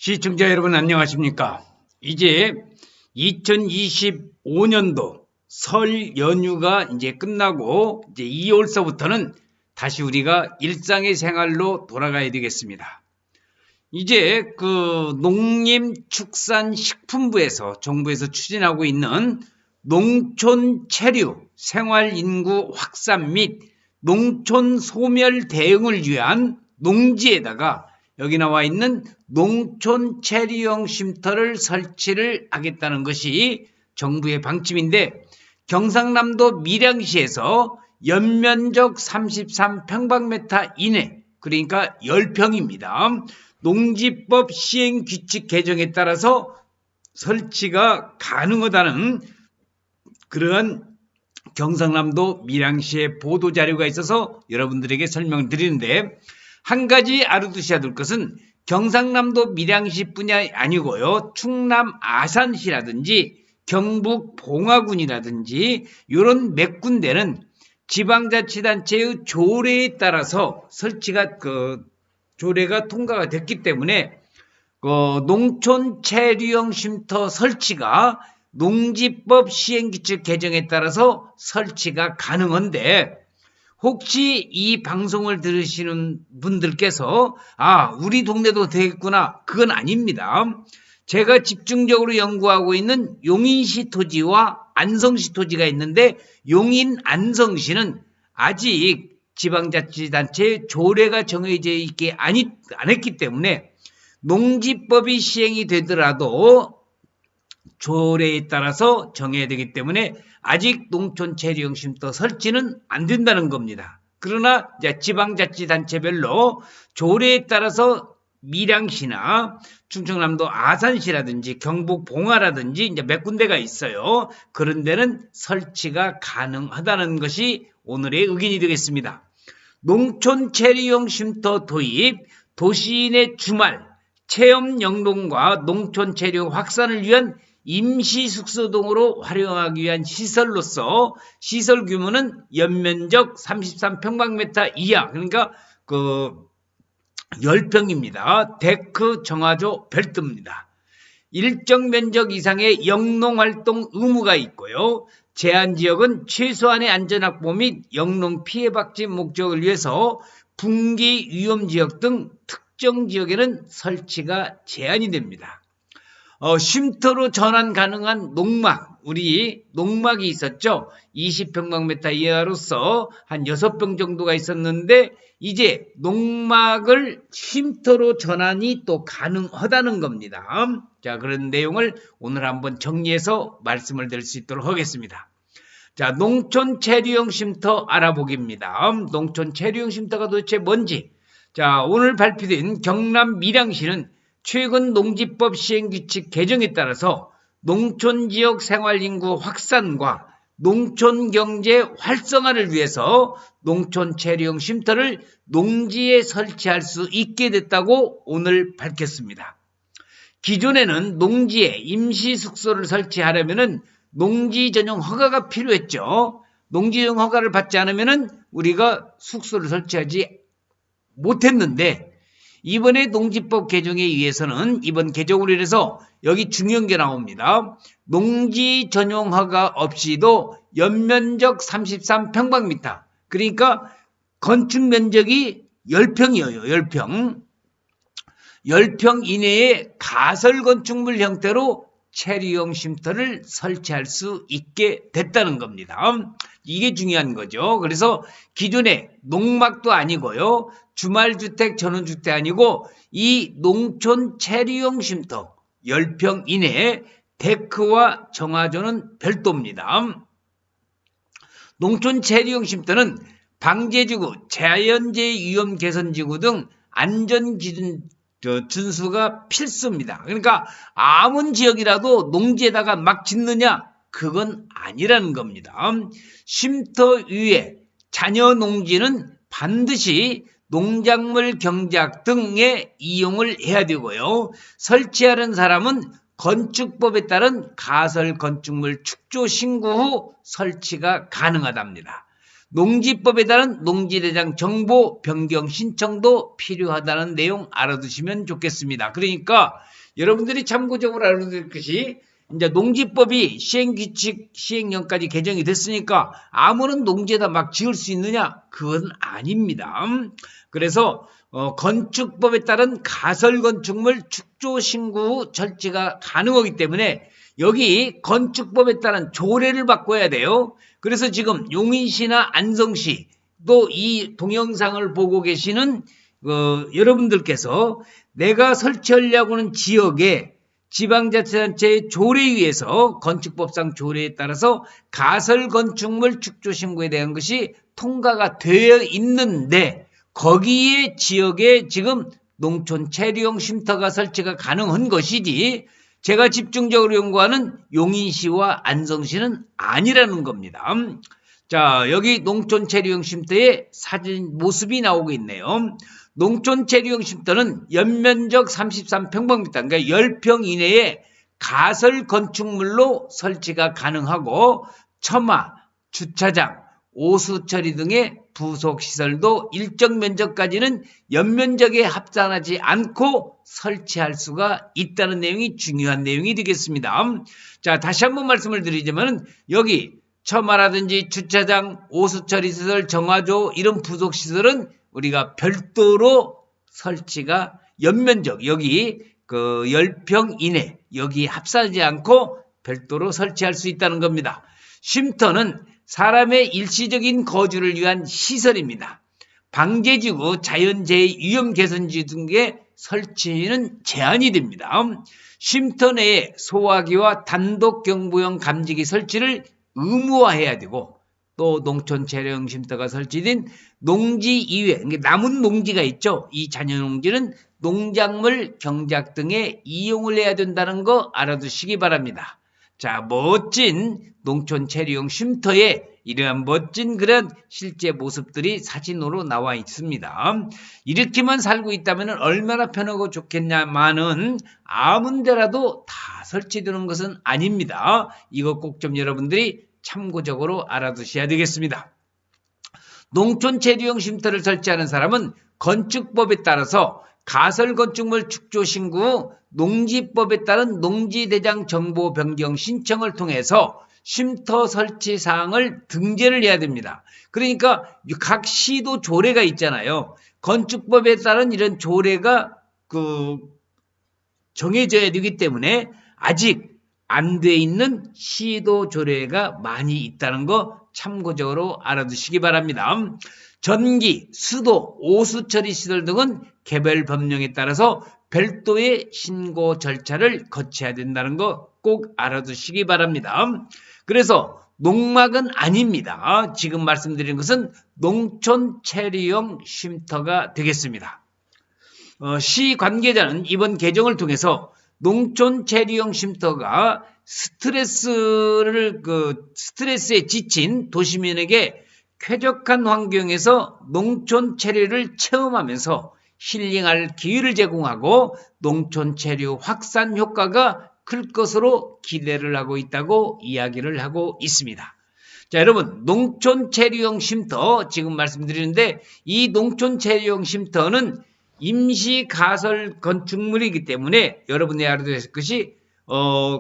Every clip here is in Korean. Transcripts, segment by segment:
시청자 여러분 안녕하십니까? 이제 2025년도 설 연휴가 이제 끝나고 이제 2월서부터는 다시 우리가 일상의 생활로 돌아가야 되겠습니다. 이제 농림축산식품부에서 정부에서 추진하고 있는 농촌 체류 생활 인구 확산 및 농촌 소멸 대응을 위한 농지에다가 여기 나와 있는 농촌 체류형 쉼터를 설치를 하겠다는 것이 정부의 방침인데, 경상남도 밀양시에서 연면적 33평방미터 이내, 그러니까 10평입니다. 농지법 시행규칙 개정에 따라서 설치가 가능하다는 그러한 경상남도 밀양시의 보도자료가 있어서 여러분들에게 설명을 드리는데, 한 가지 알아두셔야 될 것은 경상남도 밀양시뿐이 아니고요, 충남 아산시라든지 경북 봉화군이라든지 이런 몇 군데는 지방자치단체의 조례에 따라서 설치가 조례가 통과가 됐기 때문에 농촌 체류형 쉼터 설치가 농지법 시행규칙 개정에 따라서 설치가 가능한데, 혹시 이 방송을 들으시는 분들께서 우리 동네도 되겠구나, 그건 아닙니다. 제가 집중적으로 연구하고 있는 용인시 토지와 안성시 토지가 있는데, 용인 안성시는 아직 지방자치단체의 조례가 정해져 있지 않았기 때문에 농지법이 시행이 되더라도 조례에 따라서 정해야 되기 때문에 아직 농촌 체류형 쉼터 설치는 안 된다는 겁니다. 그러나 이제 지방자치단체별로 조례에 따라서 밀양시나 충청남도 아산시라든지 경북 봉화라든지 이제 몇 군데가 있어요. 그런 데는 설치가 가능하다는 것이 오늘의 의견이 되겠습니다. 농촌 체류형 쉼터 도입, 도시인의 주말 체험 영농과 농촌 체류 확산을 위한 임시 숙소 등으로 활용하기 위한 시설로서 시설 규모는 연면적 33평방미터 이하, 그러니까 10평입니다. 데크 정화조 별도입니다. 일정 면적 이상의 영농활동 의무가 있고요. 제한지역은 최소한의 안전확보 및 영농 피해 방지 목적을 위해서 분기 위험지역 등 특정 지역에는 설치가 제한이 됩니다. 쉼터로 전환 가능한 농막, 우리 농막이 있었죠. 20평방미터 이하로서 한 6평 정도가 있었는데, 이제 농막을 쉼터로 전환이 또 가능하다는 겁니다. 자, 그런 내용을 오늘 한번 정리해서 말씀을 드릴 수 있도록 하겠습니다. 자, 농촌 체류형 쉼터 알아보기입니다. 농촌 체류형 쉼터가 도대체 뭔지. 자, 오늘 발표된 경남 밀양시는 최근 농지법 시행규칙 개정에 따라서 농촌지역 생활인구 확산과 농촌경제 활성화를 위해서 농촌 체류형 쉼터를 농지에 설치할 수 있게 됐다고 오늘 밝혔습니다. 기존에는 농지에 임시숙소를 설치하려면 농지 전용 허가가 필요했죠. 농지 전용 허가를 받지 않으면 우리가 숙소를 설치하지 못했는데, 이번에 농지법 개정에 의해서는 이번 개정으로 인해서 여기 중요한 게 나옵니다. 농지 전용 허가 없이도 연면적 33평방미터, 그러니까 건축 면적이 10평이에요. 10평. 10평 이내에 가설 건축물 형태로 체류형 쉼터를 설치할 수 있게 됐다는 겁니다. 이게 중요한 거죠. 그래서 기존에 농막도 아니고요, 주말주택, 전원주택 아니고 이 농촌 체류형 쉼터 10평 이내에 데크와 정화조는 별도입니다. 농촌 체류형 쉼터는 방제지구, 자연재해 위험 개선지구 등 안전기준 준수가 필수입니다. 그러니까 아무 지역이라도 농지에다가 막 짓느냐, 그건 아니라는 겁니다. 쉼터 위에 잔여 농지는 반드시 농작물 경작 등에 이용을 해야 되고요. 설치하는 사람은 건축법에 따른 가설 건축물 축조 신고 후 설치가 가능하답니다. 농지법에 따른 농지대장 정보 변경 신청도 필요하다는 내용 알아두시면 좋겠습니다. 그러니까 여러분들이 참고적으로 알아둘 것이 이제 농지법이 시행규칙 시행령까지 개정이 됐으니까 아무런 농지에다 막 지을 수 있느냐? 그건 아닙니다. 그래서 건축법에 따른 가설건축물 축조 신고 후 절지가 가능하기 때문에 여기 건축법에 따른 조례를 바꿔야 돼요. 그래서 지금 용인시나 안성시 또 이 동영상을 보고 계시는 여러분들께서 내가 설치하려고 하는 지역에 지방자치단체의 조례에 의해서 건축법상 조례에 따라서 가설건축물 축조신고에 대한 것이 통과가 되어 있는데 거기에 지역에 지금 농촌체류용 쉼터가 설치가 가능한 것이지 제가 집중적으로 연구하는 용인시와 안성시는 아니라는 겁니다. 자, 여기 농촌체류용 쉼터의 사진 모습이 나오고 있네요. 농촌체류용 쉼터는 연면적 33평방미터, 그러니까 10평 이내에 가설 건축물로 설치가 가능하고 처마, 주차장, 오수처리 등의 부속시설도 일정 면적까지는 연면적에 합산하지 않고 설치할 수가 있다는 내용이 중요한 내용이 되겠습니다. 자, 다시 한번 말씀을 드리자면 여기 처마라든지 주차장, 오수처리시설, 정화조 이런 부속시설은 우리가 별도로 설치가 연면적 여기 10평 이내 여기 합산하지 않고 별도로 설치할 수 있다는 겁니다. 쉼터는 사람의 일시적인 거주를 위한 시설입니다. 방제지구, 자연재해, 위험개선지 등의 설치는 제한이 됩니다. 쉼터 내에 소화기와 단독경보용 감지기 설치를 의무화해야 되고 또 농촌체류용 쉼터가 설치된 농지 이외, 남은 농지가 있죠. 이 잔여농지는 농작물, 경작 등에 이용을 해야 된다는 거 알아두시기 바랍니다. 자, 멋진 농촌체류용 쉼터에 이러한 멋진 그런 실제 모습들이 사진으로 나와 있습니다. 이렇게만 살고 있다면 얼마나 편하고 좋겠냐마는 아무 데라도 다 설치되는 것은 아닙니다. 이거 꼭 좀 여러분들이 참고적으로 알아두셔야 되겠습니다. 농촌체류용 쉼터를 설치하는 사람은 건축법에 따라서 가설건축물 축조신고 후 농지법에 따른 농지대장 정보 변경 신청을 통해서 쉼터 설치 사항을 등재를 해야 됩니다. 그러니까 각 시도 조례가 있잖아요. 건축법에 따른 이런 조례가 정해져야 되기 때문에 아직 안 돼 있는 시도 조례가 많이 있다는 거 참고적으로 알아두시기 바랍니다. 전기, 수도, 오수처리 시설 등은 개별 법령에 따라서 별도의 신고 절차를 거쳐야 된다는 거 꼭 알아두시기 바랍니다. 그래서 농막은 아닙니다. 지금 말씀드린 것은 농촌체류용 쉼터가 되겠습니다. 시 관계자는 이번 개정을 통해서 농촌체류용 쉼터가 스트레스에 지친 도시민에게 쾌적한 환경에서 농촌 체류를 체험하면서 힐링할 기회를 제공하고 농촌 체류 확산 효과가 클 것으로 기대를 하고 있다고 이야기를 하고 있습니다. 자, 여러분, 농촌 체류용 쉼터 지금 말씀드리는데 이 농촌 체류용 쉼터는 임시 가설 건축물이기 때문에 여러분이 알아둬야 할 것이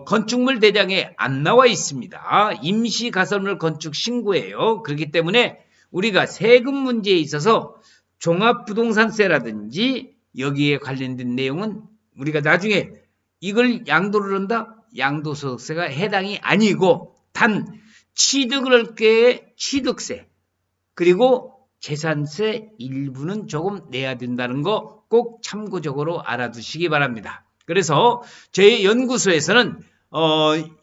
건축물 대장에 안 나와 있습니다. 임시 가설물 건축 신고예요. 그렇기 때문에 우리가 세금 문제에 있어서 종합부동산세라든지 여기에 관련된 내용은 우리가 나중에 이걸 양도를 한다? 양도소득세가 해당이 아니고 단 취득을 할 때의 취득세 그리고 재산세 일부는 조금 내야 된다는 거 꼭 참고적으로 알아두시기 바랍니다. 그래서 제 연구소에서는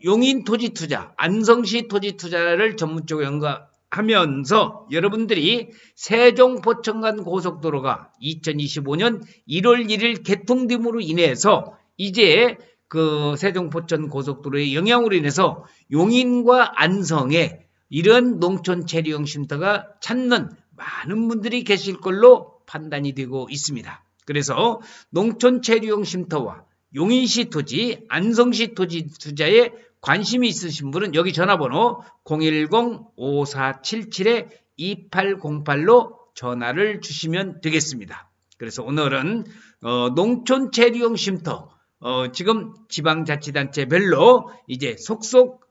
용인 토지투자, 안성시 토지투자를 전문적으로 연구하면서 여러분들이 세종포천간 고속도로가 2025년 1월 1일 개통됨으로 인해서 이제 그 세종포천 고속도로의 영향으로 인해서 용인과 안성에 이런 농촌 체류용 쉼터가 찾는 많은 분들이 계실 걸로 판단이 되고 있습니다. 그래서 농촌 체류용 쉼터와 용인시 토지, 안성시 토지 투자에 관심이 있으신 분은 여기 전화번호 010-5477 2808로 전화를 주시면 되겠습니다. 그래서 오늘은 농촌체류용 쉼터 지금 지방자치단체별로 이제 속속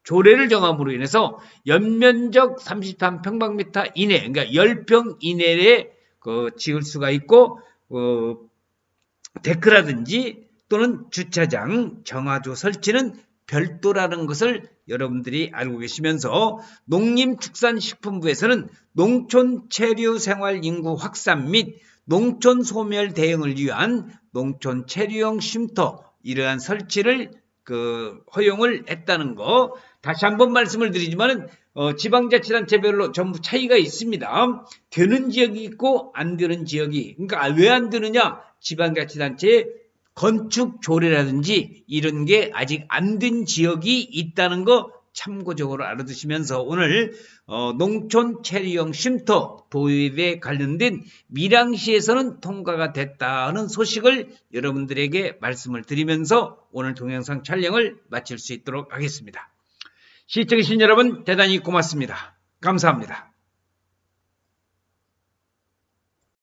조례를 정함으로 인해서 연면적 33평방미터 이내, 그러니까 10평 이내에 지을 수가 있고 데크라든지 또는 주차장, 정화조 설치는 별도라는 것을 여러분들이 알고 계시면서 농림축산식품부에서는 농촌 체류 생활 인구 확산 및 농촌 소멸 대응을 위한 농촌 체류용 쉼터 이러한 설치를 허용을 했다는 거 다시 한번 말씀을 드리지만은 지방자치단체별로 전부 차이가 있습니다. 되는 지역이 있고 안 되는 지역이, 그러니까 왜 안 되느냐? 지방자치단체에 건축 조례라든지 이런 게 아직 안 된 지역이 있다는 거 참고적으로 알아두시면서 오늘 농촌 체류용 쉼터 도입에 관련된 밀양시에서는 통과가 됐다는 소식을 여러분들에게 말씀을 드리면서 오늘 동영상 촬영을 마칠 수 있도록 하겠습니다. 시청해주신 여러분 대단히 고맙습니다. 감사합니다.